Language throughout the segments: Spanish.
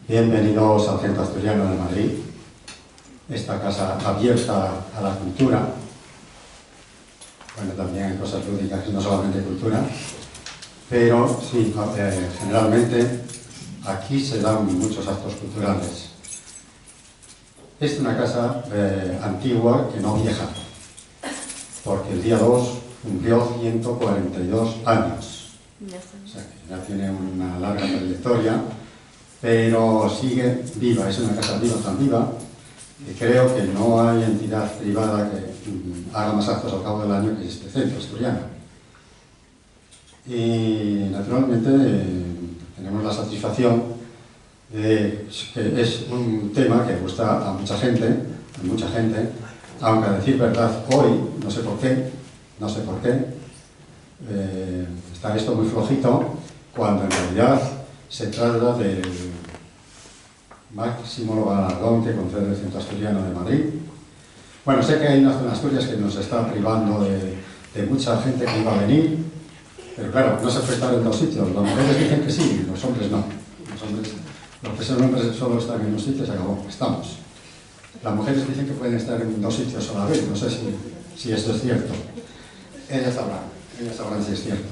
Bienvenidos al Centro Asturiano de Madrid, esta casa abierta a la cultura. Bueno, también hay cosas lúdicas y no solamente cultura, pero sí, generalmente aquí se dan muchos actos culturales. Es una casa antigua que no vieja, porque el día 2 cumplió 142 años. O sea, que ya tiene una larga trayectoria, pero sigue viva. Es una casa viva, tan viva, que creo que no hay entidad privada que haga más actos al cabo del año que este centro asturiano. Y naturalmente tenemos la satisfacción de que es un tema que gusta a mucha gente, aunque a decir verdad hoy, no sé por qué, está esto muy flojito, cuando en realidad se trata del máximo galardón que concede el Centro Asturiano de Madrid. Bueno, sé que hay una zona de Asturias que nos está privando de mucha gente que iba a venir, pero claro, no se puede estar en dos sitios. Las mujeres dicen que sí, los hombres no. Los que son hombres solo están en un sitio y se acabó, estamos. Las mujeres dicen que pueden estar en dos sitios a la vez, no sé si esto es cierto. Ellas sabrán si es cierto.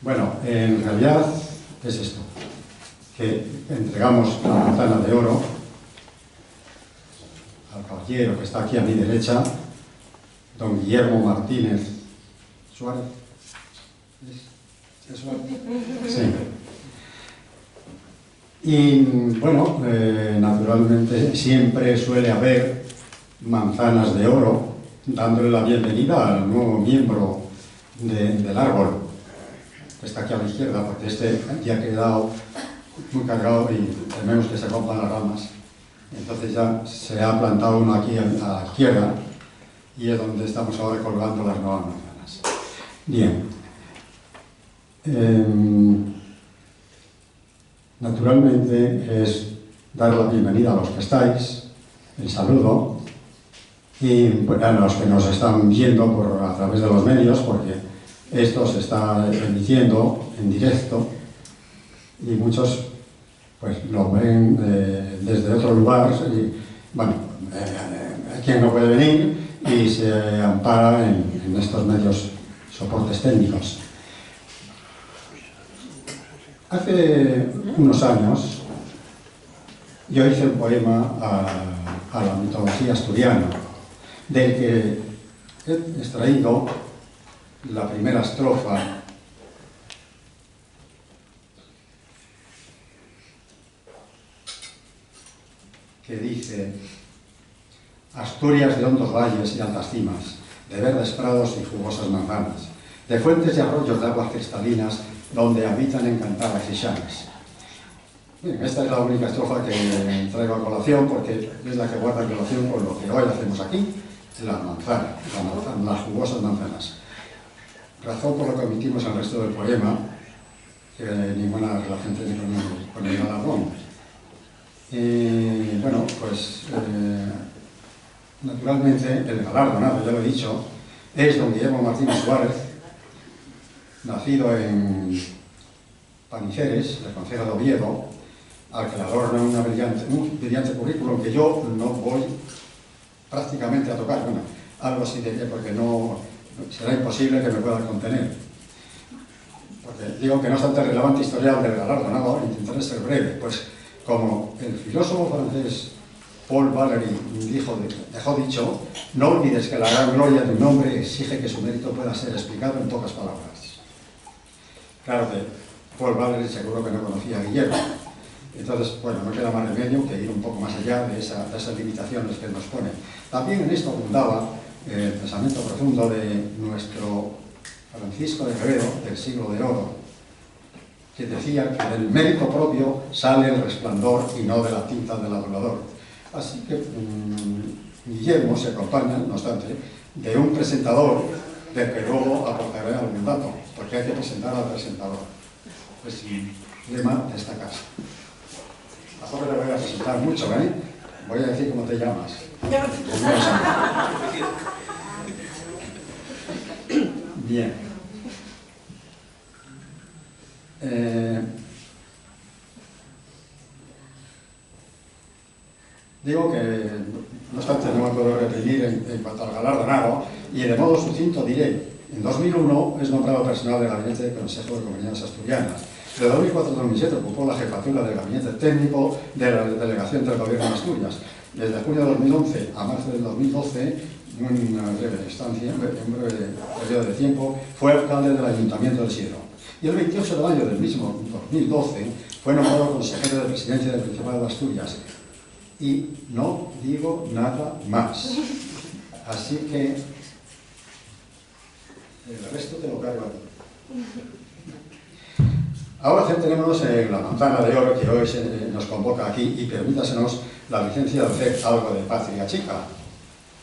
Bueno, en realidad es esto, que entregamos la manzana de oro al caballero que está aquí a mi derecha, don Guillermo Martínez Suárez. ¿Es Suárez? Sí. Y bueno, naturalmente siempre suele haber manzanas de oro, dándole la bienvenida al nuevo miembro del árbol, que está aquí a la izquierda, porque este ya ha quedado muy cargado y tememos que se rompan las ramas. Entonces ya se ha plantado uno aquí a la izquierda y es donde estamos ahora colgando las nuevas manzanas. Bien. Naturalmente es dar la bienvenida a los que estáis, el saludo, y bueno, a los que nos están viendo a través de los medios, porque esto se está emitiendo en directo y muchos pues lo ven desde otro lugar. Y, bueno, hay quien no puede venir y se ampara en estos medios, soportes técnicos. Hace unos años yo hice un poema a la mitología asturiana, del que he extraído la primera estrofa, que dice: Asturias de hondos valles y altas cimas, de verdes prados y jugosas manzanas, de fuentes y arroyos de aguas cristalinas, donde habitan encantadas y llanas. Bien, esta es la única estrofa que traigo a colación, porque es la que guarda relación con lo que hoy hacemos aquí, la manzana, las jugosas manzanas. Razón por la que omitimos el resto del poema, que ninguna relación tiene con el galardón. Bueno, pues naturalmente el galardonado, ya lo he dicho, es don Guillermo Martínez Suárez, nacido en Paniceres, del concejo de Oviedo, al que le adorna un brillante currículum que yo no voy prácticamente a tocar. Bueno, algo así de porque no será imposible que me pueda contener. Porque digo que no es tan relevante historial del galardonado, intentaré ser breve. Pues como el filósofo francés Paul Valéry dejó dicho, no olvides que la gran gloria de un hombre exige que su mérito pueda ser explicado en pocas palabras. Claro que Paul Valéry seguro que no conocía a Guillermo. Entonces, bueno, no queda más remedio que ir un poco más allá de esas limitaciones que nos pone. También en esto abundaba el pensamiento profundo de nuestro Francisco de Quevedo, del siglo de oro, que decía que del mérito propio sale el resplandor y no de la tinta del adulador. Así que Guillermo se acompaña, no obstante, de un presentador del que luego aportaré algún dato, porque hay que presentar al presentador. Es el lema de esta casa. Ahora le voy a presentar mucho, ¿eh? Voy a decir cómo te llamas. Bien. Digo que, no obstante, no me puedo reprimir en cuanto al galardonado, y de modo sucinto diré: en 2001 es nombrado personal del Gabinete de Consejo de Comunidades Asturianas. De 2004 a 2007 ocupó la jefatura del Gabinete Técnico de la Delegación del Gobierno de Asturias. Desde junio de 2011 a marzo del 2012, en una breve estancia, en un breve periodo de tiempo, fue alcalde del Ayuntamiento de Sidro. Y el 28 de mayo del mismo 2012 fue nombrado consejero de Presidencia del Principado de Asturias. Y no digo nada más. Así que el resto te lo cargo a ti. Ahora centrémonos en la manzana de oro que hoy nos convoca aquí, y permítasenos la licencia de hacer algo de patria chica.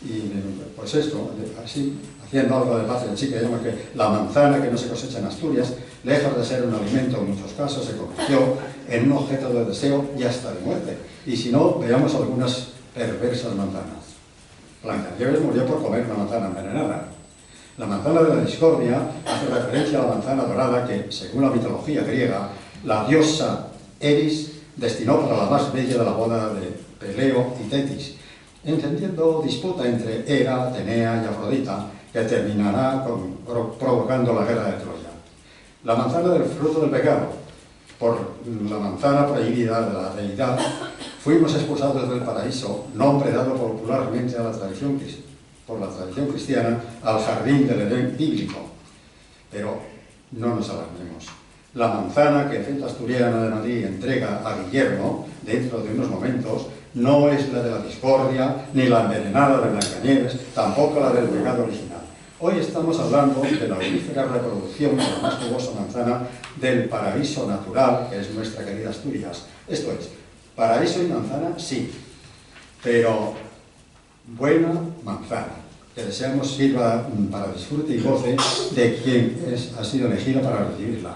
Y pues esto, así, haciendo algo de patria chica, digamos que la manzana que no se cosecha en Asturias, lejos de ser un alimento en muchos casos, se convirtió en un objeto de deseo y hasta de muerte. Y si no, veamos algunas perversas manzanas. Blancanieves murió por comer una manzana envenenada. La manzana de la discordia hace referencia a la manzana dorada que, según la mitología griega, la diosa Eris destinó para la más bella de la boda de Peleo y Tetis, encendiendo disputa entre Hera, Atenea y Afrodita, que terminará provocando la guerra de Troya. La manzana del fruto del pecado, por la manzana prohibida de la deidad, fuimos expulsados del paraíso, nombre dado popularmente a la tradición por la tradición cristiana, al jardín del Edén bíblico. Pero no nos alarmemos. La manzana que Centro Asturiana de Madrid entrega a Guillermo, dentro de unos momentos, no es la de la discordia, ni la envenenada de Blancanieves, tampoco la del pecado original. Hoy estamos hablando de la aurífera reproducción de la más jugosa manzana del paraíso natural, que es nuestra querida Asturias. Esto es, paraíso y manzana, sí, pero buena manzana, que deseamos sirva para disfrute y goce de quien ha sido elegido para recibirla.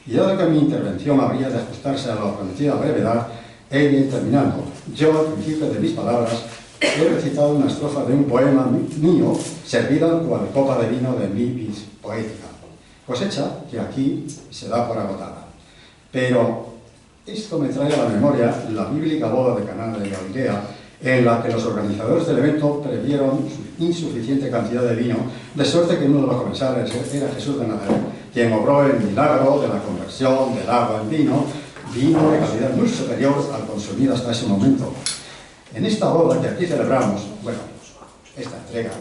Y dado que mi intervención habría de ajustarse a la prometida brevedad, he de ir terminando. Yo, al principio de mis palabras, he recitado una estrofa de un poema mío, servida cual copa de vino de mi vid poética, cosecha que aquí se da por agotada. Pero esto me trae a la memoria la bíblica boda de Caná de Galilea, en la que los organizadores del evento previeron insuficiente cantidad de vino, de suerte que uno de los comensales era Jesús de Nazaret, quien obró el milagro de la conversión del agua en vino, vino de calidad muy superior al consumido hasta ese momento. En esta boda que aquí celebramos, bueno, esta entrega,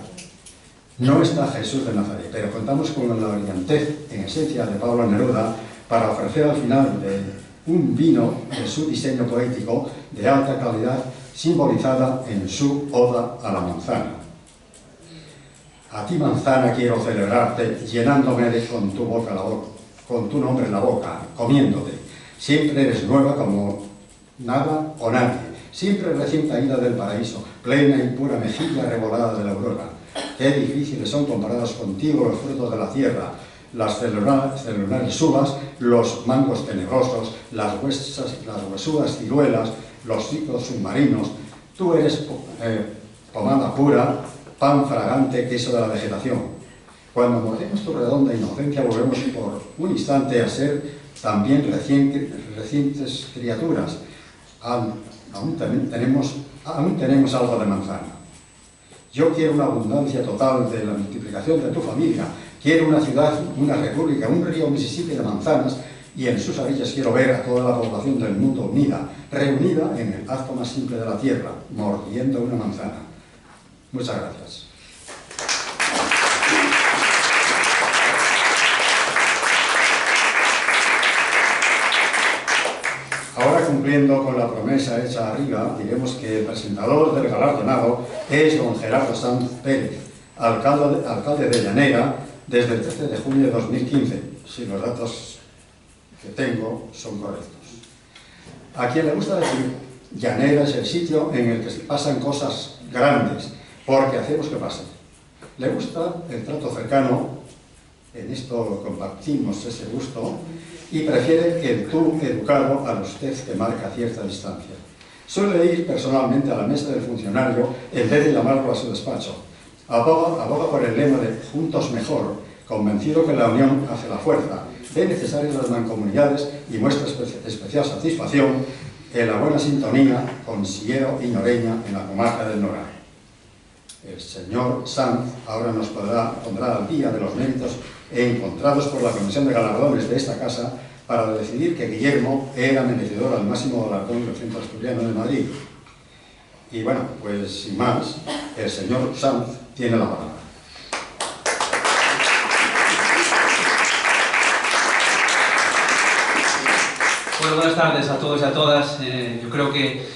no está Jesús de Nazaret, pero contamos con la brillantez en esencia de Pablo Neruda para ofrecer al final de un vino de su diseño poético de alta calidad, simbolizada en su oda a la manzana. A ti, manzana, quiero celebrarte, llenándome con tu boca con tu nombre en la boca, comiéndote. Siempre eres nueva como nada o nadie, siempre recién caída del paraíso, plena y pura mejilla revolada de la aurora. Qué difíciles son comparados contigo los frutos de la tierra, las celulares uvas, los mangos tenebrosos, las huesudas ciruelas, los ciclos submarinos. Tú eres pomada pura, pan fragante, queso de la vegetación. Cuando mordemos tu redonda inocencia, volvemos por un instante a ser también recientes criaturas. Aún tenemos algo de manzana. Yo quiero una abundancia total de la multiplicación de tu familia. Quiero una ciudad, una república, un río Mississippi de manzanas, y en sus orillas quiero ver a toda la población del mundo unida, reunida en el acto más simple de la tierra, mordiendo una manzana. Muchas gracias. Ahora, cumpliendo con la promesa hecha arriba, diremos que el presentador del galardonado es don Gerardo Sanz Pérez, alcalde de Llanera, desde el 13 de junio de 2015, si los datos que tengo son correctos. A quien le gusta decir, Llanera es el sitio en el que se pasan cosas grandes, porque hacemos que pasen. Le gusta el trato cercano, en esto compartimos ese gusto, y prefiere el tú educado al usted que marca cierta distancia. Suele ir personalmente a la mesa del funcionario en vez de llamarlo a su despacho. Aboga por el lema de juntos mejor, convencido que la unión hace la fuerza, ve necesarias las mancomunidades y muestra especial satisfacción en la buena sintonía con Siero y Noreña en la comarca del Nogal. El señor Sanz ahora nos pondrá al día de los méritos encontrados por la Comisión de Galardones de esta casa para decidir que Guillermo era merecedor al máximo galardón del Centro Asturiano de Madrid. Y bueno, pues sin más, el señor Sanz tiene la palabra. Bueno, buenas tardes a todos y a todas. Yo creo que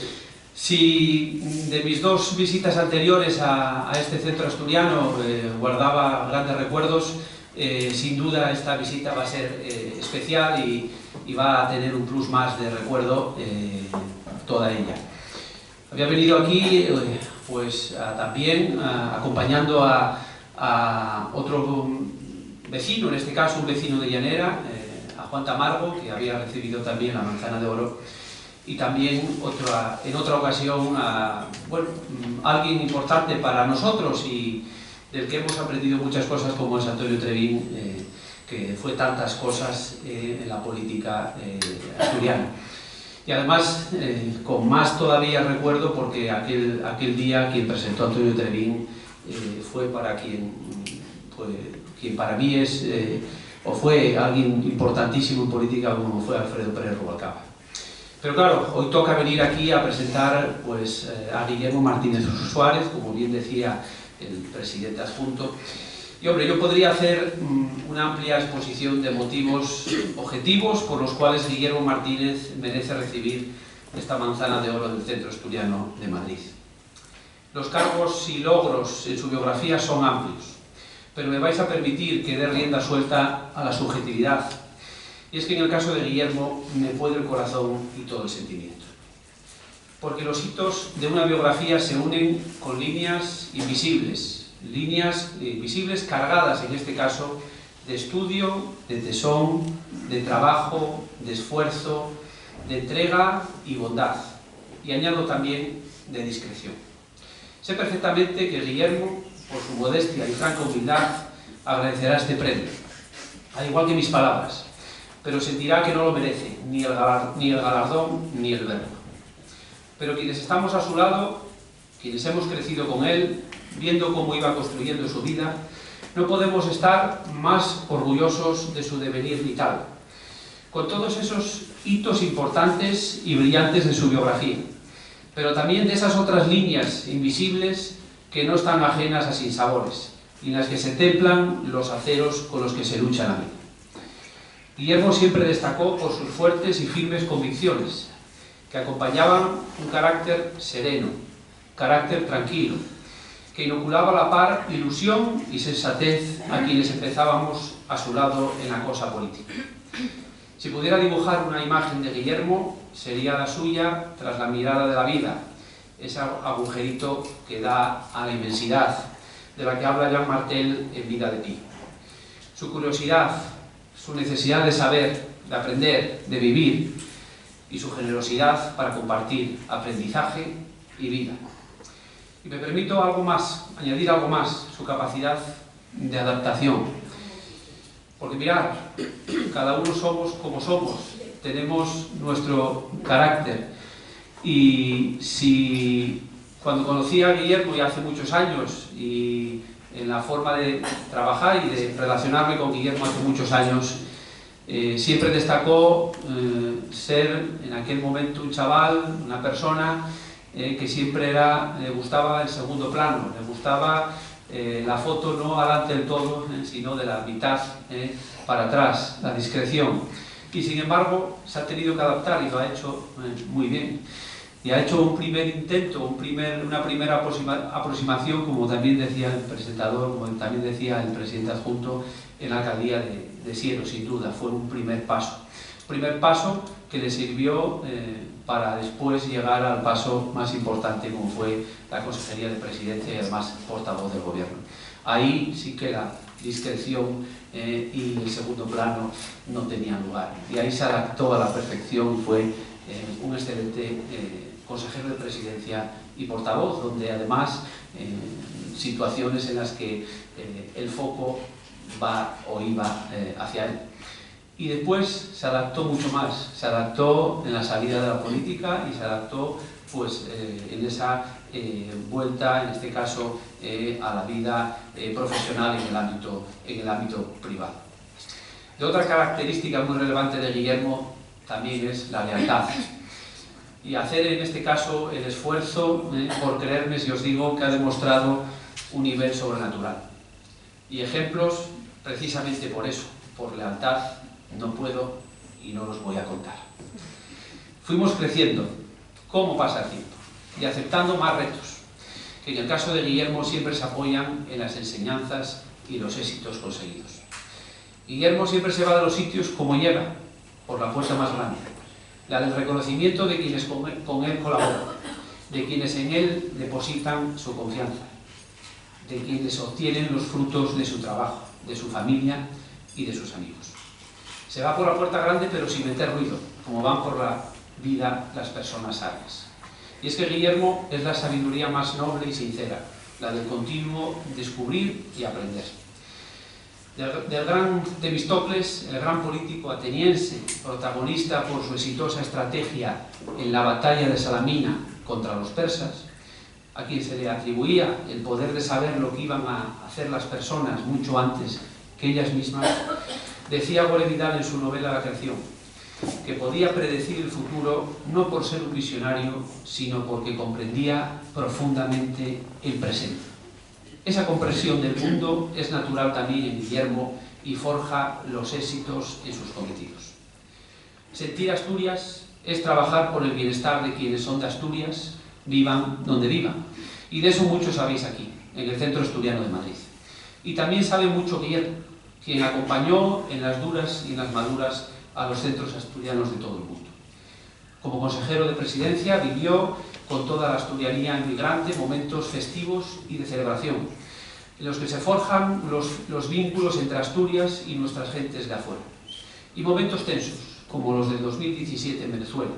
si de mis dos visitas anteriores a este centro asturiano guardaba grandes recuerdos, sin duda esta visita va a ser especial y va a tener un plus más de recuerdo toda ella. Había venido aquí pues también acompañando a otro vecino, en este caso un vecino de Llanera, a Juan Tamargo, que había recibido también la Manzana de Oro, y también en otra ocasión bueno, alguien importante para nosotros y del que hemos aprendido muchas cosas, como es Antonio Trevín, que fue tantas cosas en la política asturiana. Y además, con más todavía recuerdo, porque aquel día quien presentó a Antonio Trevín fue para quien para mí es, o fue alguien importantísimo en política, como fue Alfredo Pérez Rubalcaba. Pero claro, hoy toca venir aquí a presentar pues, a Guillermo Martínez Suárez, como bien decía el presidente adjunto. Y hombre, yo podría hacer una amplia exposición de motivos objetivos por los cuales Guillermo Martínez merece recibir esta Manzana de Oro del Centro Asturiano de Madrid. Los cargos y logros en su biografía son amplios, pero me vais a permitir que dé rienda suelta a la subjetividad. Y es que en el caso de Guillermo me puede el corazón y todo el sentimiento. Porque los hitos de una biografía se unen con líneas invisibles cargadas, en este caso, de estudio, de tesón, de trabajo, de esfuerzo, de entrega y bondad. Y añado también de discreción. Sé perfectamente que Guillermo, por su modestia y franca humildad, agradecerá este premio, al igual que mis palabras, pero sentirá que no lo merece, ni el galardón ni el verbo. Pero quienes estamos a su lado, quienes hemos crecido con él, viendo cómo iba construyendo su vida, no podemos estar más orgullosos de su devenir vital, con todos esos hitos importantes y brillantes de su biografía, pero también de esas otras líneas invisibles que no están ajenas a sinsabores, y en las que se templan los aceros con los que se lucha la vida. Guillermo siempre destacó por sus fuertes y firmes convicciones, que acompañaban un carácter sereno, carácter tranquilo, que inoculaba a la par ilusión y sensatez a quienes empezábamos a su lado en la cosa política. Si pudiera dibujar una imagen de Guillermo, sería la suya tras la mirada de la vida, ese agujerito que da a la inmensidad, de la que habla Jean Martel en Vida de Pi. Su curiosidad, su necesidad de saber, de aprender, de vivir, y su generosidad para compartir aprendizaje y vida. Y me permito añadir algo más, su capacidad de adaptación. Porque mirad, cada uno somos como somos, tenemos nuestro carácter. Y si cuando conocí a Guillermo ya hace muchos años, y en la forma de trabajar y de relacionarme con Guillermo hace muchos años, siempre destacó ser en aquel momento un chaval, una persona que siempre le gustaba el segundo plano, le gustaba la foto no adelante del todo, sino de la mitad para atrás, la discreción. Y sin embargo se ha tenido que adaptar y lo ha hecho muy bien. Y ha hecho un primer intento, una primera aproximación, como también decía el presentador, como también decía el presidente adjunto, en la alcaldía de Siero, sin duda. Fue un primer paso. Primer paso que le sirvió para después llegar al paso más importante, como fue la Consejería de Presidencia y además portavoz del Gobierno. Ahí sí que la discreción y el segundo plano no tenían lugar. Y ahí se adaptó a la perfección y fue un excelente consejero de Presidencia y portavoz, donde además situaciones en las que el foco va o iba hacia él. y después se adaptó mucho más, se adaptó en la salida de la política y se adaptó pues, en esa vuelta, en este caso, a la vida profesional en el ámbito privado. De otra característica muy relevante de Guillermo también es la lealtad. Y hacer en este caso el esfuerzo por creerme si os digo que ha demostrado un nivel sobrenatural. Y ejemplos precisamente por eso, por lealtad, no puedo y no los voy a contar. Fuimos creciendo, como pasa el tiempo, y aceptando más retos, que en el caso de Guillermo siempre se apoyan en las enseñanzas y los éxitos conseguidos. Guillermo siempre se va de los sitios como llega, por la puerta más grande, la del reconocimiento de quienes con él colaboran, de quienes en él depositan su confianza, de quienes obtienen los frutos de su trabajo, de su familia y de sus amigos. Se va por la puerta grande pero sin meter ruido, como van por la vida las personas sabias. Y es que Guillermo es la sabiduría más noble y sincera, la del continuo descubrir y aprender. Del gran Temístocles, el gran político ateniense, protagonista por su exitosa estrategia en la batalla de Salamina contra los persas, a quien se le atribuía el poder de saber lo que iban a hacer las personas mucho antes que ellas mismas, decía Gore Vidal en su novela La creación, que podía predecir el futuro no por ser un visionario, sino porque comprendía profundamente el presente. Esa comprensión del mundo es natural también en Guillermo y forja los éxitos en sus cometidos. Sentir Asturias es trabajar por el bienestar de quienes son de Asturias, vivan donde vivan. Y de eso mucho sabéis aquí, en el Centro Asturiano de Madrid. Y también sabe mucho Guillermo, quien acompañó en las duras y en las maduras a los centros asturianos de todo el mundo. Como consejero de presidencia vivió con toda la asturianía inmigrante momentos festivos y de celebración, en los que se forjan los vínculos entre Asturias y nuestras gentes de afuera. Y momentos tensos, como los del 2017 en Venezuela,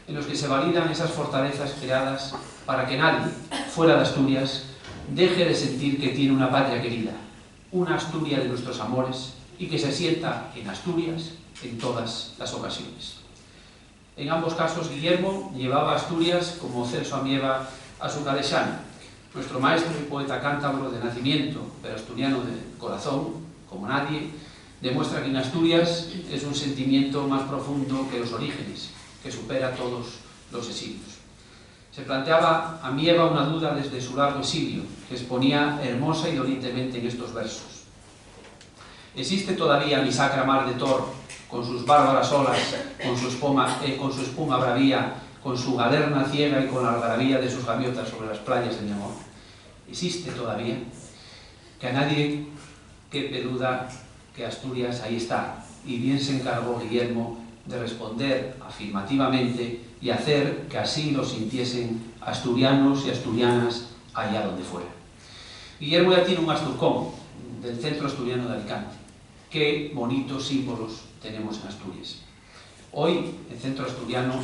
en los que se validan esas fortalezas creadas para que nadie, fuera de Asturias, deje de sentir que tiene una patria querida, una Asturias de nuestros amores, y que se sienta en Asturias en todas las ocasiones. En ambos casos, Guillermo llevaba a Asturias como Celso Amieva a su Cadexano, nuestro maestro y poeta cántabro de nacimiento, pero asturiano de corazón, como nadie, demuestra que en Asturias es un sentimiento más profundo que los orígenes, que supera todos los exilios. Se planteaba Amieva una duda desde su largo exilio, que exponía hermosa y dolientemente en estos versos. ¿Existe todavía mi sacra mar de Tor, con sus bárbaras olas, con su espuma bravía, con su galerna ciega y con la algarabía de sus gaviotas sobre las playas de mi amor? ¿Existe todavía? Que a nadie quepe duda que Asturias ahí está, y bien se encargó Guillermo de responder afirmativamente y hacer que así lo sintiesen asturianos y asturianas allá donde fuera. Guillermo ya tiene un Asturcom del Centro Asturiano de Alicante. Qué bonitos símbolos tenemos en Asturias. Hoy el Centro Asturiano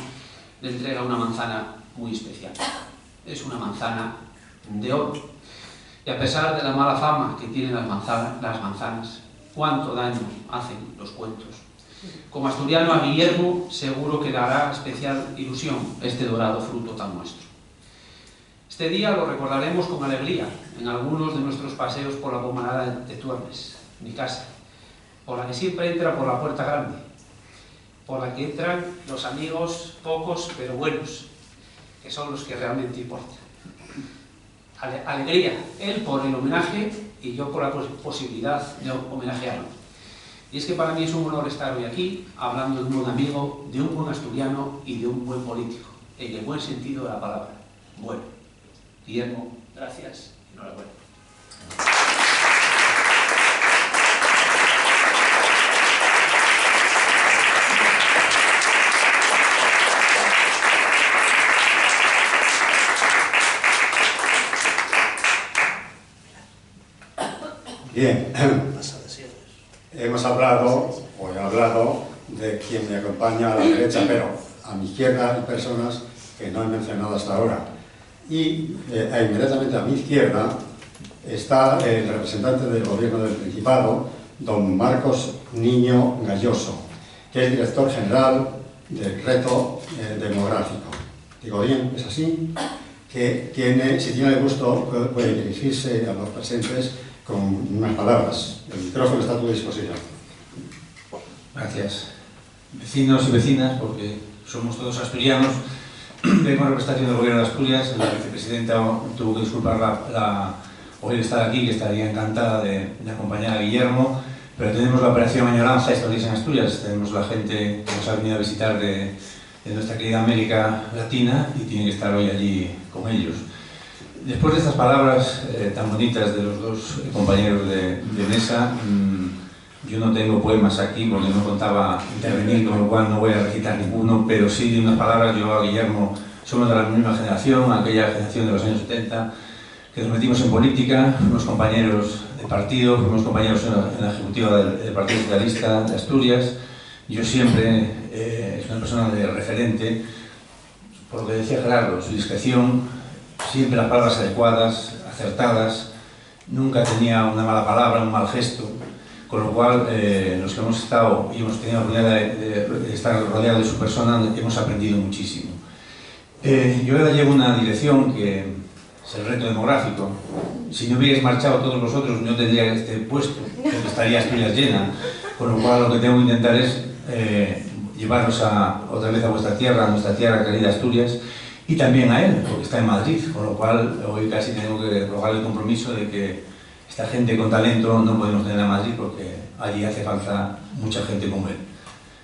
le entrega una manzana muy especial. Es una manzana de oro. Y a pesar de la mala fama que tienen las manzanas, cuánto daño hacen los cuentos. Como asturiano a Guillermo seguro que le hará especial ilusión este dorado fruto tan nuestro. Este día lo recordaremos con alegría en algunos de nuestros paseos por la Pomarada de Tuernes, mi casa, por la que siempre entra por la puerta grande, por la que entran los amigos pocos pero buenos, que son los que realmente importan. Alegría, él por el homenaje y yo por la posibilidad de homenajearlo. Y es que para mí es un honor estar hoy aquí hablando de un buen amigo, de un buen asturiano y de un buen político, en el buen sentido de la palabra. Bueno, Guillermo, gracias y enhorabuena. Bien, hemos hablado, o he hablado, de quien me acompaña a la derecha, pero a mi izquierda hay personas que no he mencionado hasta ahora. Y inmediatamente a mi izquierda está el representante del Gobierno del Principado, don Marcos Niño Galloso. que es director general del Reto Demográfico. Digo bien, es así, que si tiene el gusto puede dirigirse a los presentes con unas palabras. El micrófono está a tu disposición. Gracias. Vecinos y vecinas, porque somos todos asturianos, vengo en representación del Gobierno de Asturias. La vicepresidenta tuvo que disculpar hoy estar aquí, que estaría encantada de acompañar a Guillermo, pero tenemos la operación Añoranza estos días en Asturias. Tenemos la gente que nos ha venido a visitar de nuestra querida América Latina y tiene que estar hoy allí con ellos. Después de estas palabras tan bonitas de los dos compañeros de mesa, yo no tengo poemas aquí porque no contaba intervenir, con lo cual no voy a recitar ninguno, pero sí de unas palabras. Yo a Guillermo somos de la misma generación, aquella generación de los años 70, que nos metimos en política, fuimos compañeros de partido, fuimos compañeros en la ejecutiva del Partido Socialista de Asturias. Yo siempre, es una persona de referente, por lo que decía Gerardo, su discreción, siempre las palabras adecuadas, acertadas, nunca tenía una mala palabra, un mal gesto, con lo cual los que hemos estado y hemos tenido la oportunidad de estar rodeados de su persona hemos aprendido muchísimo. Yo ahora llevo una dirección que es el Reto Demográfico. Si no hubierais marchado todos vosotros no tendría este puesto, porque estaría Asturias llena, con lo cual lo que tengo que intentar es llevaros otra vez a vuestra tierra, a nuestra tierra querida Asturias, y también a él, porque está en Madrid, con lo cual hoy casi tengo que rogar el compromiso de que esta gente con talento no podemos tener a Madrid porque allí hace falta mucha gente como él.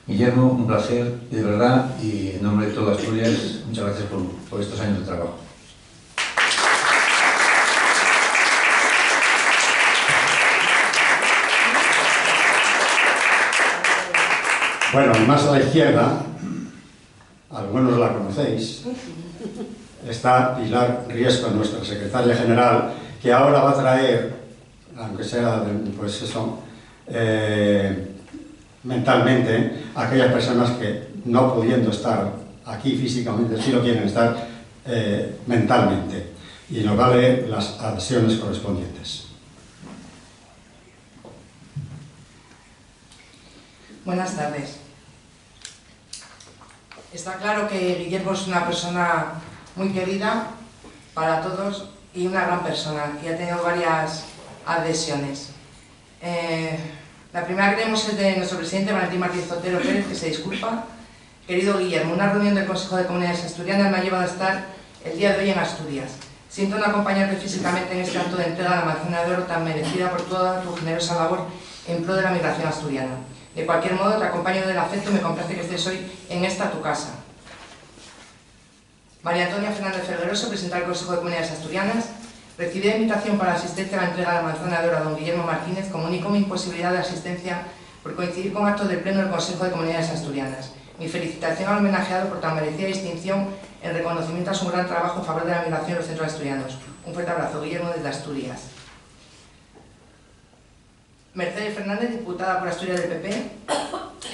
Guillermo, un placer, de verdad, y en nombre de toda Asturias, muchas gracias por estos años de trabajo. Bueno, más a la izquierda, algunos la conocéis, está Pilar Riesco, nuestra secretaria general, que ahora va a traer, aunque sea, pues eso, mentalmente, a aquellas personas que, no pudiendo estar aquí físicamente, sí lo quieren estar mentalmente, y nos va a leer las adhesiones correspondientes. Buenas tardes. Está claro que Guillermo es una persona muy querida para todos y una gran persona, que ha tenido varias adhesiones. La primera que tenemos es de nuestro presidente Valentín Martínez Otero Pérez, que se disculpa. Querido Guillermo, una reunión del Consejo de Comunidades Asturianas me ha llevado a estar el día de hoy en Asturias. Siento no acompañarte físicamente en este acto de entrega de la manzana de oro tan merecida por toda tu generosa labor en pro de la migración asturiana. De cualquier modo, te acompaño del afecto y me complace que estés hoy en esta tu casa. María Antonia Fernández Fergueroso, presidenta del Consejo de Comunidades Asturianas. Recibí la invitación para asistir a la entrega de la manzana de oro a don Guillermo Martínez. Comunico mi imposibilidad de asistencia por coincidir con actos del Pleno del Consejo de Comunidades Asturianas. Mi felicitación al homenajeado por tan merecida distinción en reconocimiento a su gran trabajo en favor de la migración en los centros asturianos. Un fuerte abrazo, Guillermo, desde Asturias. Mercedes Fernández, diputada por Asturias del PP.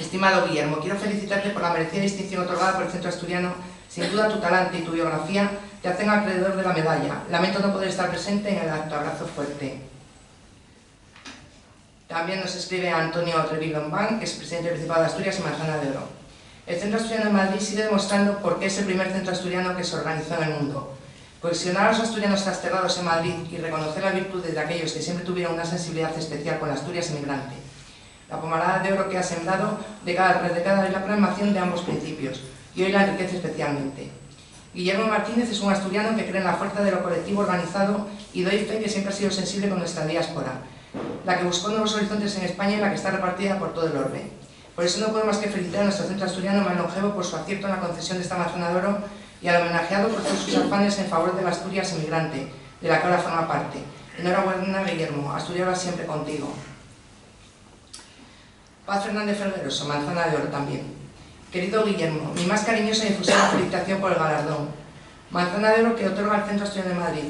Estimado Guillermo, quiero felicitarte por la merecida distinción otorgada por el Centro Asturiano. Sin duda tu talante y tu biografía te hacen acreedor de la medalla. Lamento no poder estar presente en el acto. Abrazo fuerte. También nos escribe Antonio Treviño Lombán, que es presidente del Principado de Asturias y Manzana de Oro. El Centro Asturiano de Madrid sigue demostrando por qué es el primer centro asturiano que se organizó en el mundo. Cohesionar a los asturianos desterrados en Madrid y reconocer las virtudes de aquellos que siempre tuvieron una sensibilidad especial con la Asturias emigrante. La pomarada de oro que ha sembrado década tras década es la plasmación de ambos principios, y hoy la enriquece especialmente. Guillermo Martínez es un asturiano que cree en la fuerza de lo colectivo organizado y doy fe que siempre ha sido sensible con nuestra diáspora, la que buscó nuevos horizontes en España y la que está repartida por todo el orbe. Por eso no puedo más que felicitar a nuestro centro asturiano más longevo por su acierto en la concesión de esta manzana de oro y al homenajeado por todos sus afanes en favor de la Asturias emigrante, de la que ahora forma parte. Enhorabuena, Guillermo, Asturias va siempre contigo. Paz Fernández Fergueroso, manzana de oro también. Querido Guillermo, mi más cariñosa y efusiva felicitación por el galardón. Manzana de oro que otorga el Centro Asturiano de Madrid,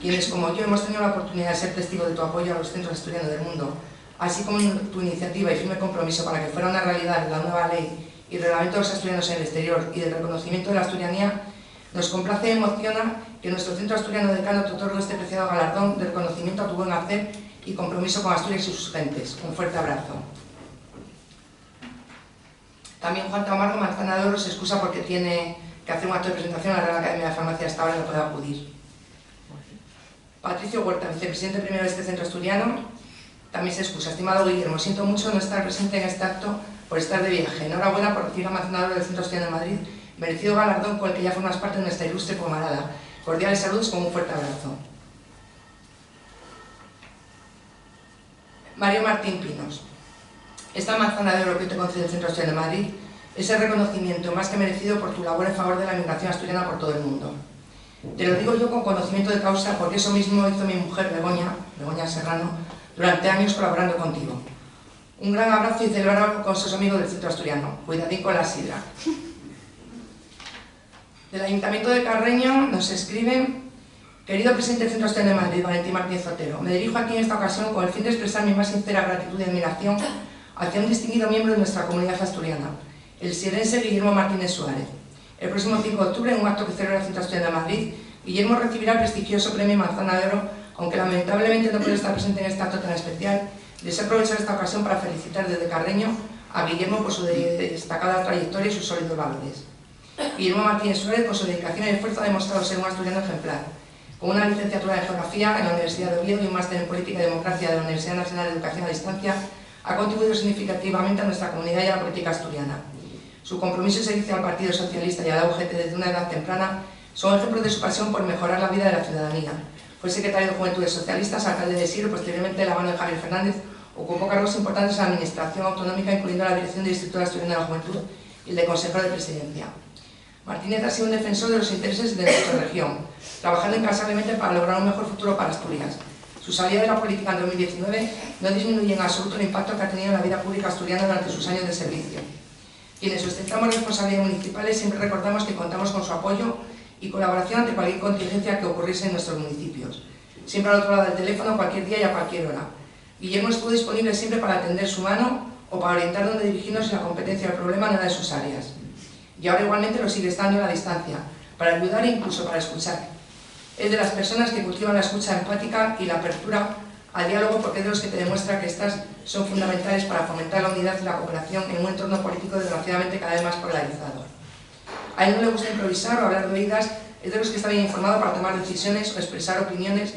quienes como yo hemos tenido la oportunidad de ser testigos de tu apoyo a los centros asturianos del mundo, así como tu iniciativa y firme compromiso para que fuera una realidad la nueva ley y reglamento de los asturianos en el exterior y del reconocimiento de la asturianía, nos complace y emociona que nuestro Centro Asturiano de Cano te otorgue este preciado galardón de reconocimiento a tu buen hacer y compromiso con Asturias y sus gentes. Un fuerte abrazo. También Juan Tamargo Manzana de Oro se excusa porque tiene que hacer un acto de presentación a la Real Academia de Farmacia hasta ahora y no puede acudir. Patricio Huerta, vicepresidente primero de este centro asturiano, también se excusa. Estimado Guillermo, siento mucho no estar presente en este acto por estar de viaje. Enhorabuena por recibir a Manzana de Oro del Centro Asturiano de Madrid, merecido galardón con el que ya formas parte de nuestra ilustre pomarada. Cordiales saludos con un fuerte abrazo. Mario Martín Pinos. Esta Manzana de Oro que te concede el Centro Asturiano de Madrid es el reconocimiento más que merecido por tu labor en favor de la migración asturiana por todo el mundo. Te lo digo yo con conocimiento de causa porque eso mismo hizo mi mujer Begoña Serrano, durante años colaborando contigo. Un gran abrazo y celebrarlo con sus amigos del Centro Asturiano. Cuidadín con la sidra. Del Ayuntamiento de Carreño nos escriben: querido presidente del Centro Asturiano de Madrid, Valentín Martínez Otero, me dirijo aquí en esta ocasión con el fin de expresar mi más sincera gratitud y admiración hacia un distinguido miembro de nuestra comunidad asturiana, el sierense Guillermo Martínez Suárez. El próximo 5 de octubre, en un acto que celebra el Centro Asturiano de Madrid, Guillermo recibirá el prestigioso premio Manzana de Oro, aunque lamentablemente no puede estar presente en este acto tan especial. Deseo aprovechar esta ocasión para felicitar desde Carreño a Guillermo por su destacada trayectoria y sus sólidos valores. Guillermo Martínez Suárez, por su dedicación y esfuerzo, ha demostrado ser un asturiano ejemplar. Con una licenciatura en Geografía en la Universidad de Oviedo y un máster en Política y Democracia de la Universidad Nacional de Educación a Distancia, ha contribuido significativamente a nuestra comunidad y a la política asturiana. Su compromiso y servicio al Partido Socialista y a la UGT desde una edad temprana son ejemplos de su pasión por mejorar la vida de la ciudadanía. Fue secretario de Juventudes Socialistas, alcalde de Siro, posteriormente de la mano de Javier Fernández, ocupó cargos importantes en la Administración Autonómica, incluyendo la dirección del Instituto Asturiano de la Juventud y el de consejero de Presidencia. Martínez ha sido un defensor de los intereses de nuestra región, trabajando incansablemente para lograr un mejor futuro para Asturias. Su salida de la política en 2019 no disminuye en absoluto el impacto que ha tenido en la vida pública asturiana durante sus años de servicio. Quienes ostentamos responsabilidades municipales siempre recordamos que contamos con su apoyo y colaboración ante cualquier contingencia que ocurriese en nuestros municipios. Siempre al otro lado del teléfono, cualquier día y a cualquier hora. Guillermo estuvo disponible siempre para atender su mano o para orientar dónde dirigirnos si la competencia del problema no era de sus áreas. Y ahora igualmente lo sigue estando a la distancia, para ayudar e incluso para escuchar. Es de las personas que cultivan la escucha empática y la apertura al diálogo, porque es de los que te demuestra que estas son fundamentales para fomentar la unidad y la cooperación en un entorno político desgraciadamente cada vez más polarizado. A él no le gusta improvisar o hablar de oídas, es de los que está bien informado para tomar decisiones o expresar opiniones,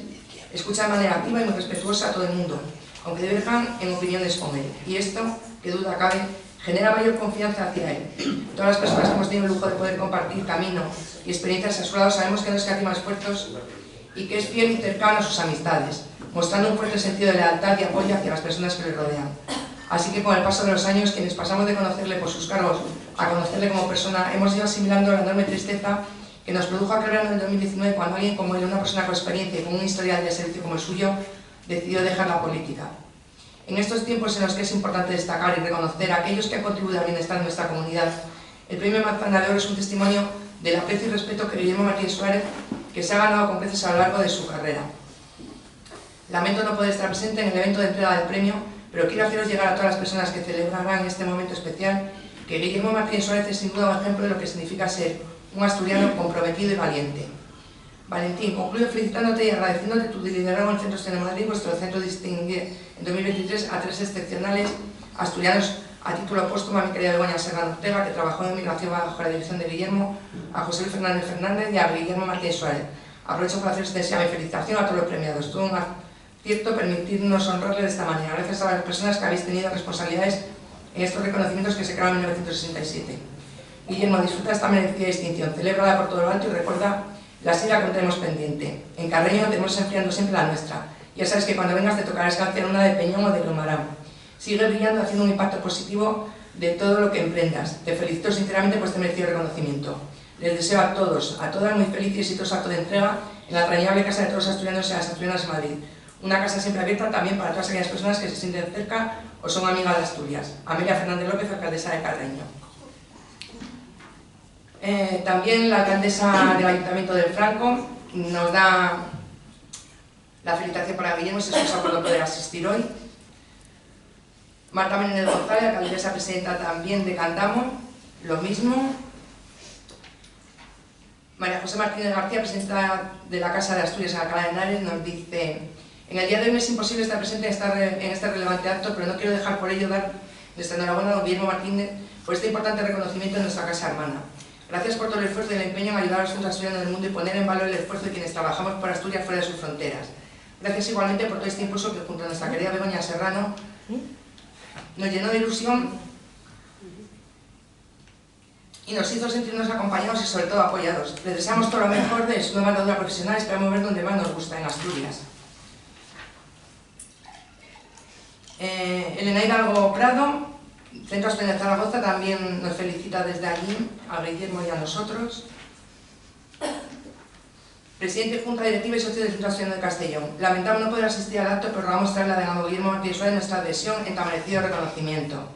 escucha de manera activa y muy respetuosa a todo el mundo, aunque diverjan en opiniones con él. Y esto, que duda cabe, genera mayor confianza hacia él. Todas las personas que hemos tenido el lujo de poder compartir camino y experiencias a su lado sabemos que no escatima esfuerzos y que es fiel y cercano a sus amistades, mostrando un fuerte sentido de lealtad y apoyo hacia las personas que le rodean. Así que con el paso de los años, quienes pasamos de conocerle por sus cargos a conocerle como persona, hemos ido asimilando la enorme tristeza que nos produjo aquel en el 2019 cuando alguien como él, una persona con experiencia y con un historial de servicio como el suyo, decidió dejar la política. En estos tiempos en los que es importante destacar y reconocer a aquellos que han contribuido al bienestar de nuestra comunidad, el premio Manzana de Oro es un testimonio del aprecio y respeto que Guillermo Martínez Suárez que se ha ganado con creces a lo largo de su carrera. Lamento no poder estar presente en el evento de entrega del premio, pero quiero haceros llegar a todas las personas que celebrarán este momento especial que Guillermo Martínez Suárez es sin duda un ejemplo de lo que significa ser un asturiano comprometido y valiente. Valentín, concluyo felicitándote y agradeciéndote tu liderazgo en el Centro Asturiano de Madrid, vuestro centro distinguido en 2023 a tres excepcionales asturianos a título póstumo: a mi querida Begoña Serrano Ortega, que trabajó en migración bajo la dirección de Guillermo, a José Luis Fernández Fernández y a Guillermo Martínez Suárez. Aprovecho para hacer extensiva mi felicitación a todos los premiados. Todo un acierto permitirnos honrarles de esta manera, gracias a las personas que habéis tenido responsabilidades en estos reconocimientos que se crearon en 1967. Guillermo, disfruta esta merecida distinción, celébrala por todo lo alto y recuerda la sidra que tenemos pendiente. En Carreño tenemos enfriando siempre la nuestra. Ya sabes que cuando vengas te tocará escanciar una de Peñón o de Glomarán. Sigue brillando, haciendo un impacto positivo de todo lo que emprendas. Te felicito sinceramente por este merecido reconocimiento. Les deseo a todos, a todas, muy feliz y exitoso acto de entrega en la entrañable casa de todos los asturianos y las asturianas de Madrid. Una casa siempre abierta también para todas aquellas personas que se sienten cerca o son amigas de Asturias. Amelia Fernández López, alcaldesa de Carreño. También la alcaldesa del Ayuntamiento del Franco nos da la felicitación para Guillermo, se excusa por no poder asistir hoy. Marta Menéndez González, alcaldesa presidenta también de Candamo, lo mismo. María José Martínez García, presidenta de la Casa de Asturias en Alcalá de Henares, nos dice: en el día de hoy me es imposible estar presente en este relevante acto, pero no quiero dejar por ello dar Nuestra enhorabuena a don Guillermo Martínez por este importante reconocimiento en nuestra casa hermana. Gracias por todo el esfuerzo y el empeño en ayudar a los centros asturianos del mundo y poner en valor el esfuerzo de quienes trabajamos por Asturias fuera de sus fronteras. Gracias igualmente por todo este impulso que junto a nuestra querida Begoña Serrano nos llenó de ilusión y nos hizo sentirnos acompañados y sobre todo apoyados. Les deseamos todo lo mejor de su nueva andadura profesional y esperamos ver donde más nos gusta, en Asturias. Elena Hidalgo Prado, Centro Asturiano de Zaragoza, también nos felicita desde allí, a Guillermo y a nosotros. Presidente, Junta Directiva y Socio del Centro Asturiano de Castellón. Lamentamos no poder asistir al acto, pero rogamos traerle a don Guillermo Martínez Suárez nuestra adhesión en tan merecido reconocimiento.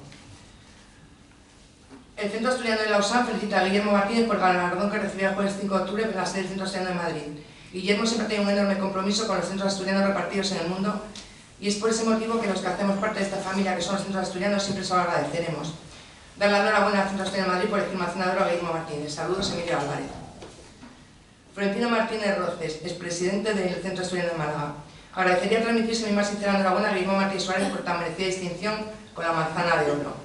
El Centro Asturiano de Lausanne felicita a Guillermo Martínez por el galardón que recibió el jueves 5 de octubre en la sede del Centro Asturiano de Madrid. Guillermo siempre tiene un enorme compromiso con los centros asturianos repartidos en el mundo y es por ese motivo que los que hacemos parte de esta familia, que son los centros asturianos, siempre se lo agradeceremos. Dar la enhorabuena al Centro Asturiano de Madrid por el filmacionador a Guillermo Martínez. Saludos, Emilio Álvarez. Florentino Martínez Roces, expresidente del Centro Asturiano de Málaga. Agradecería transmitirse mi más sincera enhorabuena a Guillermo Martínez Suárez por tan merecida distinción con la manzana de oro.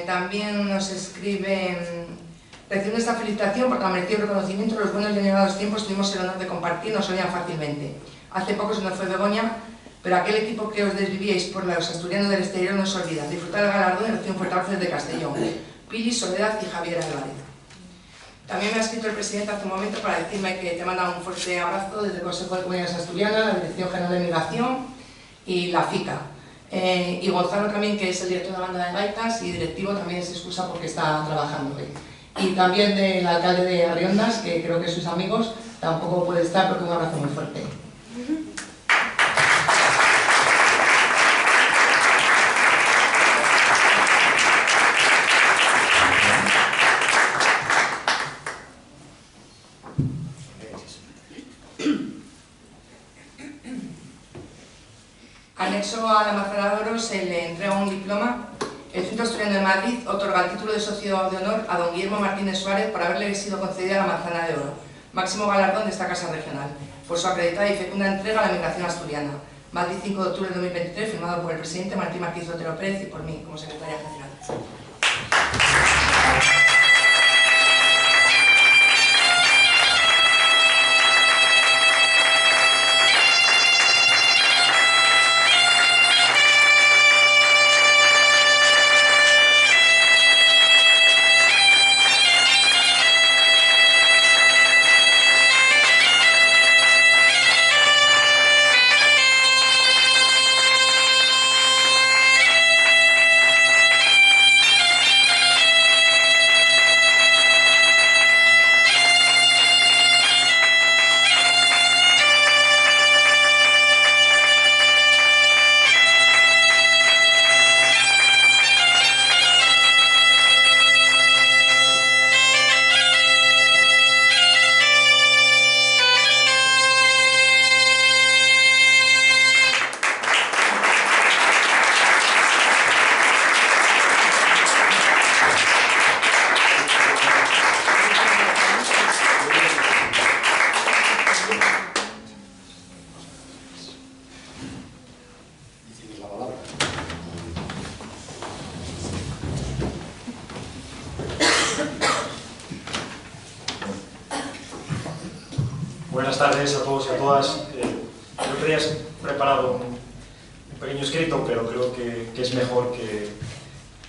También nos escribe: recibiendo esta felicitación por tan merecido reconocimiento, los buenos y elevados tiempos tuvimos el honor de compartir, nos oían fácilmente. Hace poco se nos fue Begoña, pero aquel equipo que os desvivíais por los asturianos del exterior no os olvida. Disfrutar el galardón y recibir un fuerte abrazo desde Castellón. Pili, Soledad y Javier Álvarez. También me ha escrito el presidente hace un momento para decirme que te manda un fuerte abrazo desde el Consejo de Comunidades Asturianas, la Dirección General de Migración y la FICA. Y Gonzalo también, que es el director de la banda de gaitas y directivo, también se excusa porque está trabajando hoy. Y también del alcalde de Arriondas, que creo que sus amigos tampoco puede estar, porque un abrazo muy fuerte. Anexo a la manzana de oro se le entrega un diploma. El Centro Asturiano de Madrid otorga el título de socio de honor a don Guillermo Martínez Suárez por haberle sido concedida la manzana de oro, máximo galardón de esta casa regional, por su acreditada y fecunda entrega a la migración asturiana. Madrid, 5 de octubre de 2023, firmado por el presidente Martín Martínez Otero Pérez y por mí, como secretaria general. Buenas tardes a todos y a todas. Yo tenía preparado un pequeño escrito, pero creo que es mejor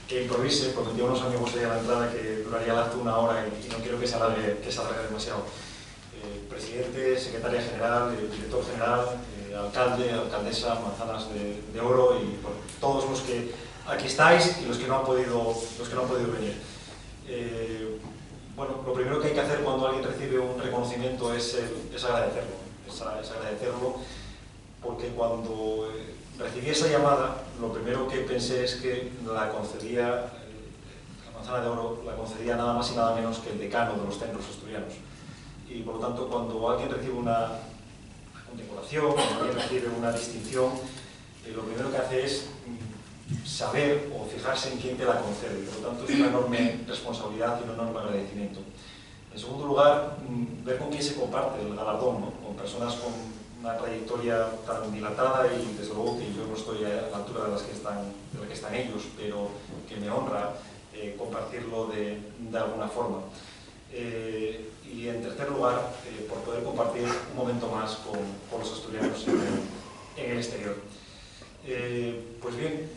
que improvise. Prometí a unos amigos hoy a la entrada que duraría el acto 1 hora y no quiero que se alargue demasiado. Presidente, secretaria general, director general, alcalde, alcaldesa, manzanas de oro y por todos los que aquí estáis y los que no han podido venir. Bueno, lo primero que hay que hacer cuando alguien recibe un reconocimiento es agradecerlo, porque cuando recibí esa llamada, lo primero que pensé es que la manzana de oro la concedía nada más y nada menos que el decano de los centros asturianos. Y por lo tanto, cuando alguien recibe una condecoración, cuando alguien recibe una distinción, lo primero que hace es saber o fijarse en quién te la concede. Por lo tanto, es una enorme responsabilidad y un enorme agradecimiento. En segundo lugar, ver con quién se comparte el galardón, ¿no? Con personas con una trayectoria tan dilatada y desde luego que yo no estoy a la altura de la que están ellos, pero que me honra compartirlo de alguna forma. Y en tercer lugar, por poder compartir un momento más con los asturianos en el exterior. Pues bien,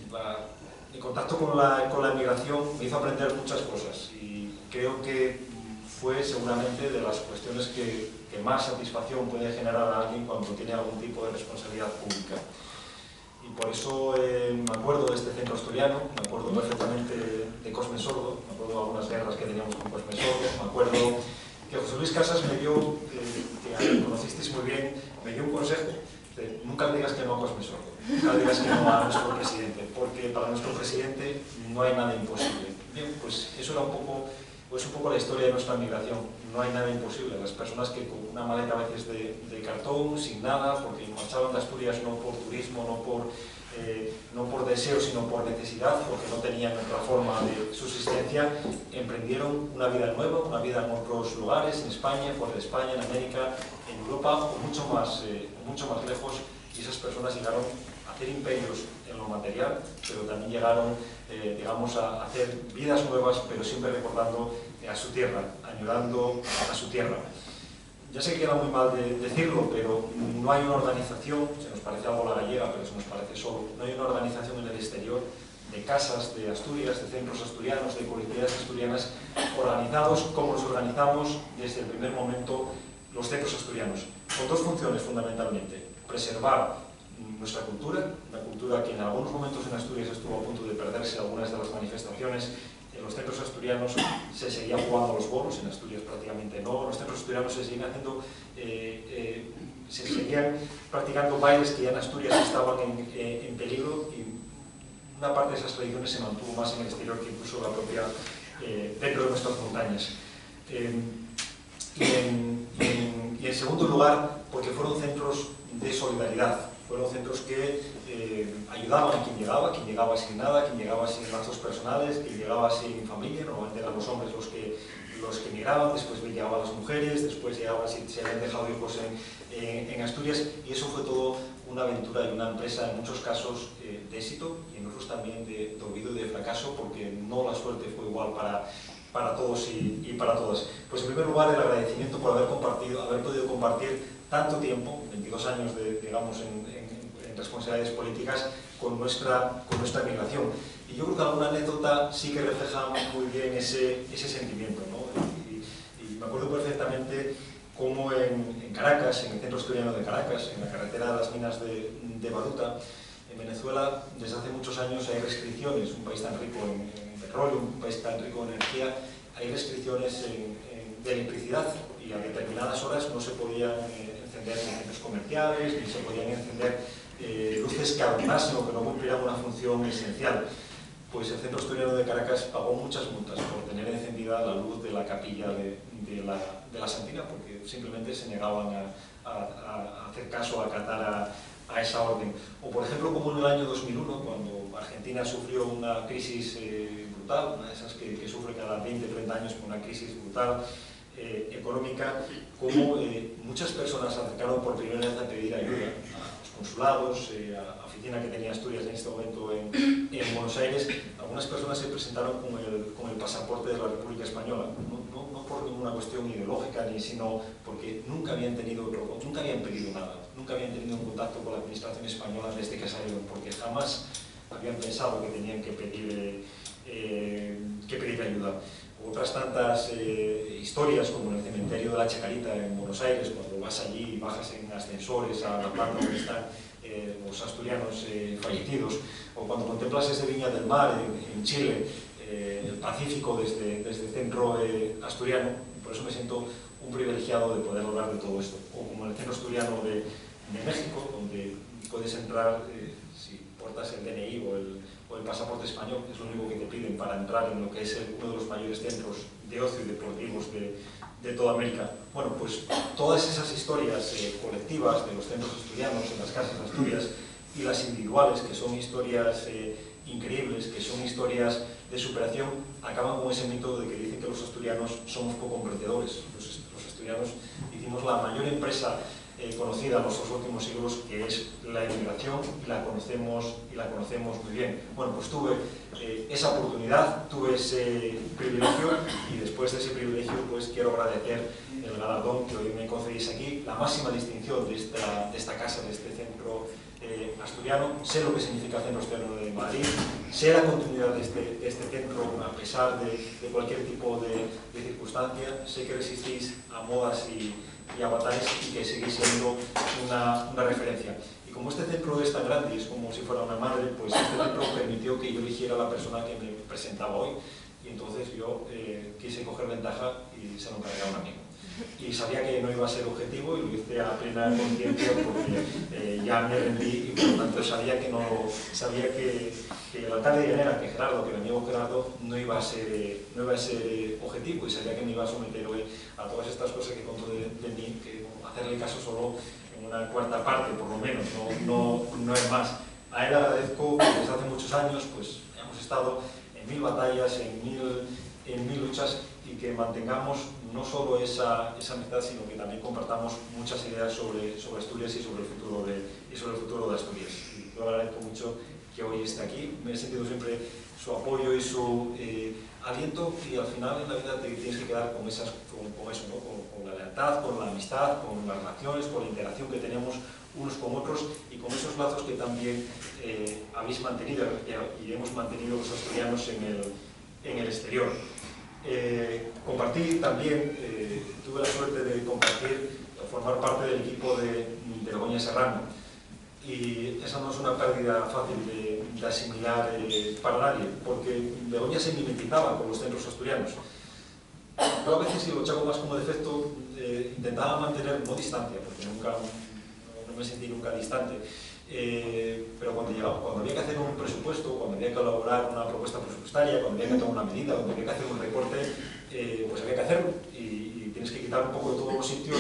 el contacto con la emigración me hizo aprender muchas cosas y creo que fue seguramente de las cuestiones que más satisfacción puede generar a alguien cuando tiene algún tipo de responsabilidad pública. Y por eso me acuerdo de este centro asturiano, me acuerdo perfectamente de Cosme Sordo, me acuerdo de algunas guerras que teníamos con Cosme Sordo, me acuerdo que José Luis Casas me dio, que conocisteis muy bien, me dio un consejo de nunca le digas que no a Cosme Sordo, nunca le digas que no a nuestro presidente, porque para nuestro presidente no hay nada imposible. Bien, pues eso era un poco la historia de nuestra migración. No hay nada imposible. Las personas que con una maleta a veces de cartón, sin nada, porque marchaban de Asturias no por turismo, no por deseo, sino por necesidad, porque no tenían otra forma de subsistencia, emprendieron una vida nueva, una vida en otros lugares, en España, fuera de España, en América, en Europa, o mucho más lejos, y esas personas llegaron a hacer imperios en lo material, pero también llegaron, digamos, a hacer vidas nuevas, pero siempre recordando a su tierra, añorando a su tierra. Ya sé que queda muy mal de decirlo, pero no hay una organización, se nos parece algo la gallega, pero se nos parece solo, no hay una organización en el exterior de casas de Asturias, de centros asturianos, de colectividades asturianas, organizados como nos organizamos desde el primer momento los centros asturianos, con dos funciones fundamentalmente: preservar nuestra cultura, una cultura que en algunos momentos en Asturias estuvo a punto de perderse. Algunas de las manifestaciones en los centros asturianos se seguían jugando a los bolos, en Asturias prácticamente no. En los centros asturianos se seguían se seguían practicando bailes que ya en Asturias estaban en peligro, y una parte de esas tradiciones se mantuvo más en el exterior que incluso la propia dentro de nuestras montañas. Y en segundo lugar, porque fueron centros de solidaridad, fueron centros que ayudaban a quien llegaba sin nada, quien llegaba sin lazos personales, quien llegaba sin familia. Normalmente eran los hombres los que migraban, después llegaban las mujeres, después llegaban si se habían dejado hijos en Asturias, y eso fue todo una aventura y una empresa en muchos casos de éxito, y en otros también de olvido y de fracaso, porque no la suerte fue igual para todos y para todas. Pues en primer lugar, el agradecimiento por haber podido compartir tanto tiempo, 22 años digamos, en responsabilidades políticas, con nuestra migración. Y yo creo que alguna anécdota sí que refleja muy bien ese sentimiento, ¿no? Y me acuerdo perfectamente cómo en Caracas, en el centro asturiano de Caracas, en la carretera de las minas de Baruta, en Venezuela, desde hace muchos años hay restricciones. Un país tan rico en petróleo, un país tan rico en energía, hay restricciones de electricidad, y a determinadas horas no se podían encender ni centros comerciales, ni se podían encender luces que adornasen o que no cumplieran una función esencial. Pues el centro asturiano de Caracas pagó muchas multas por tener encendida la luz de la capilla de la Santina, porque simplemente se negaban a hacer caso, a acatar a esa orden. O por ejemplo, como en el año 2001, cuando Argentina sufrió una crisis brutal, una de esas que sufre cada 20 o 30 años, una crisis brutal económica, como muchas personas se acercaron por primera vez a pedir ayuda a los consulados, a la oficina que tenía Asturias en este momento en Buenos Aires. Algunas personas se presentaron con el pasaporte de la República Española, no por ninguna cuestión ideológica, sino porque nunca habían pedido nada, nunca habían tenido un contacto con la administración española desde que salieron, porque jamás habían pensado que tenían que pedir ayuda. Otras tantas historias, como en el cementerio de la Chacarita en Buenos Aires, cuando vas allí y bajas en ascensores a la planta donde están los asturianos fallecidos, o cuando contemplas desde Viña del Mar en Chile, el Pacífico desde el centro asturiano. Por eso me siento un privilegiado de poder hablar de todo esto. O como en el centro asturiano de México, donde puedes entrar si portas el DNI o el pasaporte español, es lo único que te piden para entrar en lo que es uno de los mayores centros de ocio y deportivos de toda América. Bueno, pues todas esas historias colectivas de los centros asturianos en las casas de Asturias, y las individuales, que son historias increíbles, que son historias de superación, acaban con ese mito de que dicen que los asturianos somos poco emprendedores. Los asturianos hicimos la mayor empresa conocida en nuestros últimos siglos, que es la emigración, y la conocemos muy bien. Bueno, pues tuve esa oportunidad, tuve ese privilegio, y después de ese privilegio pues quiero agradecer el galardón que hoy me concedéis aquí, la máxima distinción de esta casa, de este centro asturiano. Sé lo que significa el Centro Asturiano de Madrid, sé la continuidad de este centro a pesar de cualquier tipo de circunstancia, sé que resistís a modas y avatares y que seguís siendo una referencia. Y como este centro es tan grande y es como si fuera una madre, pues este centro permitió que yo eligiera la persona que me presentaba hoy, y entonces yo quise coger ventaja y se lo encargué a un amigo. Y sabía que no iba a ser objetivo y lo hice a plena conciencia porque ya me rendí, y por lo tanto sabía que el alcalde de Llanera, que Gerardo, que el amigo Gerardo, no iba a ser objetivo, y sabía que me iba a someter hoy a todas estas cosas que contó de mí, que hacerle caso solo en una cuarta parte, por lo menos, no es más. A él agradezco que desde hace muchos años pues hemos estado en 1000 batallas, en mil luchas, y que mantengamos no solo esa amistad, sino que también compartamos muchas ideas sobre Asturias y sobre el futuro de Asturias. Y yo agradezco mucho que hoy esté aquí. Me he sentido siempre su apoyo y su aliento, y al final en la vida te tienes que quedar con eso, ¿no? con la lealtad, con la amistad, con las relaciones, con la interacción que tenemos unos con otros, y con esos lazos que también habéis mantenido y hemos mantenido los asturianos en el exterior. Compartí también, tuve la suerte de formar parte del equipo de Begoña Serrano, y esa no es una pérdida fácil de asimilar para nadie, porque Begoña se mimetizaba con los centros asturianos. Yo a veces, y lo echaba más como defecto, intentaba mantener no distancia, porque no me sentí nunca distante. Pero cuando había que hacer un presupuesto, cuando había que elaborar una propuesta presupuestaria, cuando había que tomar una medida, cuando había que hacer un recorte, pues había que hacerlo, y tienes que quitar un poco de todos los sitios,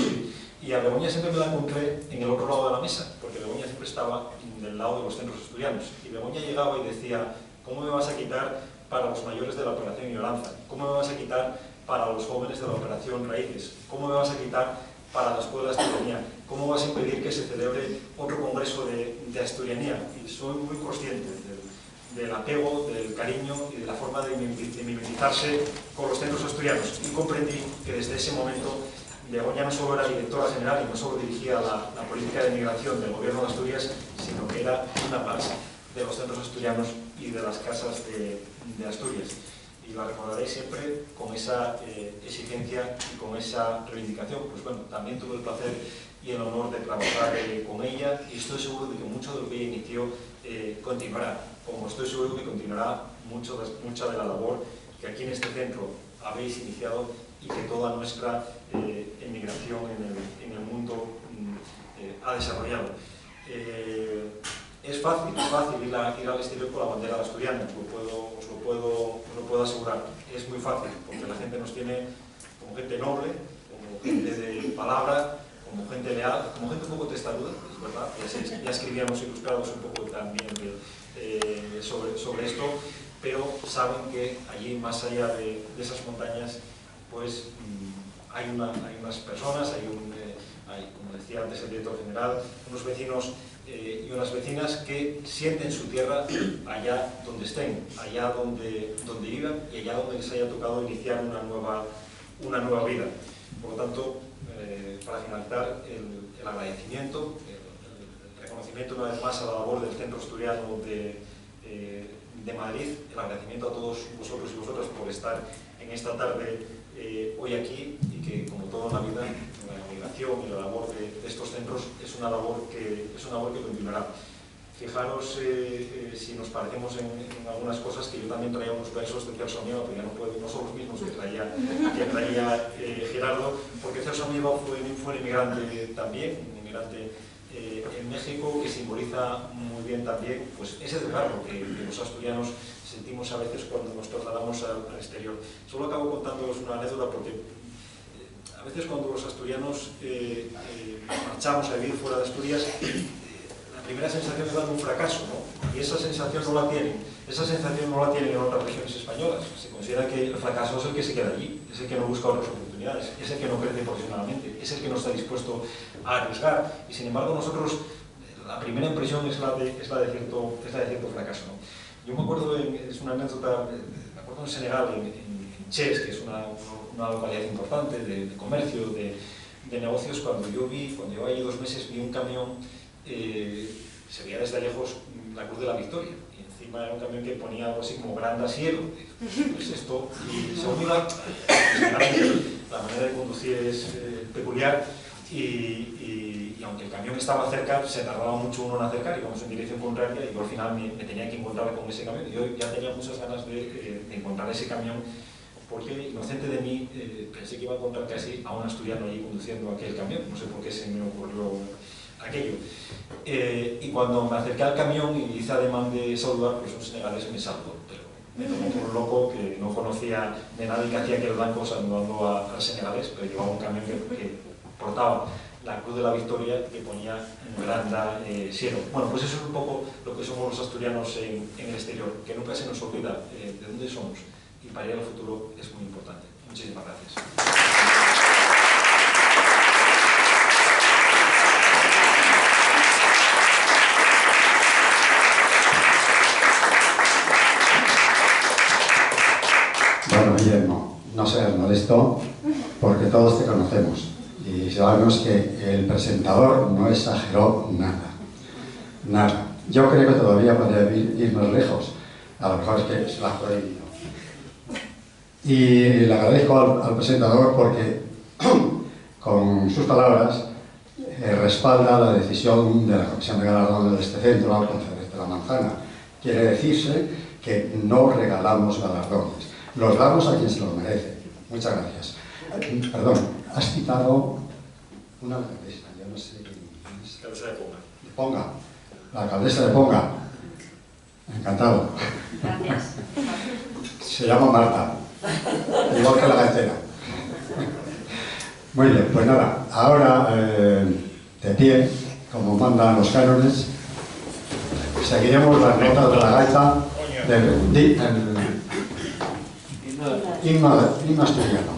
y a Begoña siempre me la encontré en el otro lado de la mesa, porque Begoña siempre estaba del lado de los centros asturianos, y Begoña llegaba y decía: ¿cómo me vas a quitar para los mayores de la operación Iolanza? ¿Cómo me vas a quitar para los jóvenes de la operación Raíces? ¿Cómo me vas a quitar para la escuela de asturianía? ¿Cómo vas a impedir que se celebre otro congreso de asturianía? Y soy muy consciente del apego, del cariño y de la forma de mimetizarse con los centros asturianos, y comprendí que desde ese momento Begoña no solo era directora general y no solo dirigía la política de migración del gobierno de Asturias, sino que era una más de los centros asturianos y de las casas de Asturias. Y la recordaréis siempre con esa exigencia y con esa reivindicación. Pues bueno, también tuve el placer y el honor de trabajar con ella, y estoy seguro de que mucho de lo que ella inició continuará, como estoy seguro que continuará mucha de la labor que aquí en este centro habéis iniciado, y que toda nuestra emigración en el mundo ha desarrollado. Es fácil ir al exterior con la bandera asturiana, os lo puedo asegurar. Es muy fácil, porque la gente nos tiene como gente noble, como gente de palabra, como gente leal, como gente un poco testaruda, es verdad. Ya escribíamos ilustrados un poco también sobre esto, pero saben que allí, más allá de esas montañas, pues hay unas personas, hay, como decía antes el director general, unos vecinos y unas vecinas que sienten su tierra allá donde estén, allá donde vivan, y allá donde les haya tocado iniciar una nueva vida. Por lo tanto, para finalizar, el agradecimiento, el reconocimiento una vez más a la labor del Centro Asturiano de Madrid, el agradecimiento a todos vosotros y vosotras por estar en esta tarde hoy aquí, y que, como todo en la vida, la migración y la labor de estos centros es una labor que continuará. Fijaros si nos parecemos en algunas cosas, que yo también traía unos versos de Celso Amieva, pero ya no son los mismos que traía Gerardo, porque Celso Amieva fue un inmigrante también, un inmigrante en México, que simboliza muy bien también pues ese desgarro que los asturianos sentimos a veces cuando nos trasladamos al exterior. Solo acabo contándoos una anécdota, porque a veces cuando los asturianos marchamos a vivir fuera de Asturias, la primera sensación es de un fracaso, ¿no? Y esa sensación no la tienen Esa sensación no la tienen en otras regiones españolas. Se considera que el fracaso es el que se queda allí, es el que no busca otras oportunidades, es el que no crece profesionalmente, es el que no está dispuesto a arriesgar. Y sin embargo nosotros, la primera impresión es la de cierto fracaso, ¿no? Yo me acuerdo, es una anécdota, me acuerdo en Senegal, en Ches, que es una localidad importante de comercio, de negocios, cuando llevaba allí 2 meses, vi un camión, se veía desde lejos la Cruz de la Victoria, y encima era un camión que ponía algo así como Gran Cielo. ¿Qué es esto? Y según iba, la manera de conducir es peculiar, y aunque el camión estaba cerca, se tardaba mucho uno en acercar, íbamos en dirección contraria, y yo al final me tenía que encontrar con ese camión. Yo ya tenía muchas ganas de encontrar ese camión, porque inocente de mí pensé que iba a encontrar casi a un asturiano allí conduciendo aquel camión, no sé por qué se me ocurrió aquello. Y cuando me acerqué al camión y hice ademán de saludar, pues un senegalés me saludó, pero me tomó por un loco que no conocía de nadie que hacía aquel blanco saludando al senegalés, pero llevaba un camión que portaba la Cruz de la Victoria, que ponía Granda Cielo. Bueno, pues eso es un poco lo que somos los asturianos en el exterior, que nunca se nos olvida de dónde somos, y para ir al futuro es muy importante. Muchísimas gracias. Bueno, Guillermo, no seas modesto, porque todos te conocemos y sabemos que el presentador no exageró nada, nada. Yo creo que todavía podría ir más lejos, a lo mejor es que se la ha prohibido. Y le agradezco al presentador porque con sus palabras respalda la decisión de la Comisión de Galardones de este centro al concederte la manzana. Quiere decirse que no regalamos galardones, los damos a quien se los merece. Muchas gracias. Perdón, has citado una alcaldesa, yo no sé quién es. Alcaldesa de Ponga. De Ponga, la alcaldesa de Ponga. Encantado. Gracias. Se llama Marta, igual que la gaitera. Muy bien, pues nada, ahora de pie, como mandan los cánones, seguiremos las notas de la gaita del himno asturiano.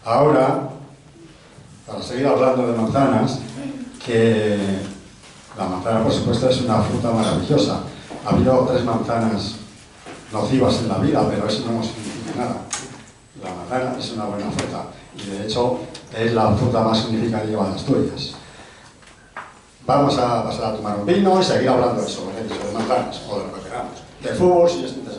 Ahora, para seguir hablando de manzanas, que la manzana, por supuesto, es una fruta maravillosa. Ha habido 3 manzanas nocivas en la vida, pero eso no significa nada. La manzana es una buena fruta y, de hecho, es la fruta más significativa de Asturias. Vamos a pasar a tomar un vino y seguir hablando de eso, de manzanas o de lo que queramos. De fútbol, si es necesario.